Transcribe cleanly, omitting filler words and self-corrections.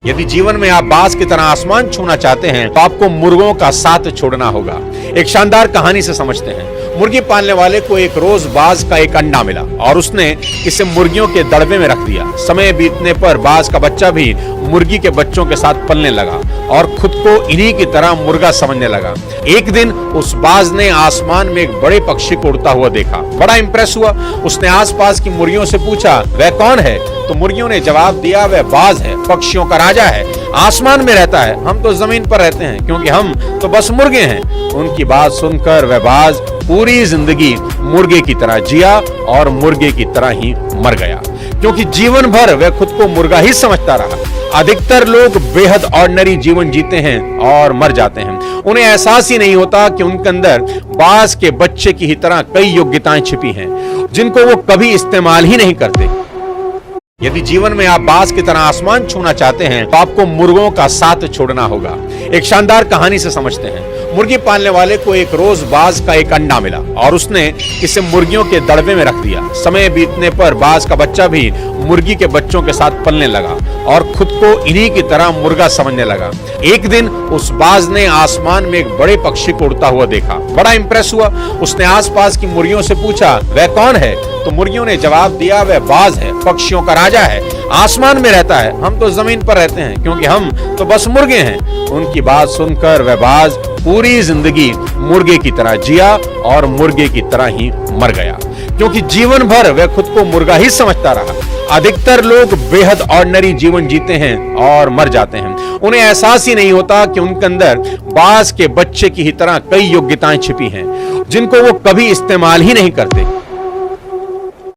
यदि जीवन में आप बाज की तरह आसमान छूना चाहते हैं तो आपको मुर्गों का साथ छोड़ना होगा। एक शानदार कहानी से समझते हैं। मुर्गी पालने वाले को एक रोज बाज का एक अंडा मिला और उसने इसे मुर्गियों के दड़बे में रख दिया। समय बीतने पर बाज का बच्चा भी मुर्गी के बच्चों के साथ पलने लगा और खुद को इन्हीं की तरह मुर्गा समझने लगा। एक दिन उस बाज ने आसमान में एक बड़े पक्षी को उड़ता हुआ देखा। बड़ा इंप्रेस हुआ। उसने आसपास की मुर्गियों से पूछा, वह कौन है? तो मुर्गियों ने जवाब दिया, वह बाज है, पक्षियों का राजा है, आसमान में रहता है, हम तो जमीन पर रहते हैं क्योंकि हम तो बस मुर्गे हैं। उनकी बात सुनकर वह बाज पूरी जिंदगी मुर्गे की तरह जिया और मुर्गे की तरह ही मर गया, क्योंकि जीवन भर वह खुद को मुर्गा ही समझता रहा। अधिकतर लोग बेहद ऑर्डिनरी जीवन जीते हैं और मर जाते हैं। उन्हें एहसास ही नहीं होता कि उनके अंदर बाज के बच्चे की ही तरह कई योग्यताएं छिपी हैं जिनको वो कभी इस्तेमाल ही नहीं करते। यदि जीवन में आप बाज की तरह आसमान छूना चाहते हैं तो आपको मुर्गों का साथ छोड़ना होगा। एक शानदार कहानी से समझते हैं। मुर्गी पालने वाले को एक रोज बाज का एक अंडा मिला और उसने इसे मुर्गियों के दड़बे में रख दिया। समय बीतने पर बाज का बच्चा भी मुर्गी के बच्चों के साथ पलने लगा और खुद को इन्हीं की तरह मुर्गा समझने लगा। एक दिन उस बाज ने आसमान में एक बड़े पक्षी को उड़ता हुआ देखा। बड़ा इंप्रेस हुआ। उसने आसपास की मुर्गियों से पूछा, वह कौन है? तो मुर्गियों ने जवाब दिया, वह बाज है, पक्षियों का राजा है, आसमान में रहता है, हम तो जमीन पर रहते हैं क्योंकि हम तो बस मुर्गे हैं। उनकी बात सुनकर वह बाज पूरी जिंदगी मुर्गे की तरह जिया और मुर्गे की तरह ही मर गया, क्योंकि जीवन भर वह खुद को मुर्गा ही समझता रहा। अधिकतर लोग बेहद ऑर्डिनरी जीवन जीते हैं और मर जाते हैं। उन्हें एहसास ही नहीं होता कि उनके अंदर बाज के बच्चे की ही तरह कई योग्यताएं छिपी हैं जिनको वो कभी इस्तेमाल ही नहीं करते।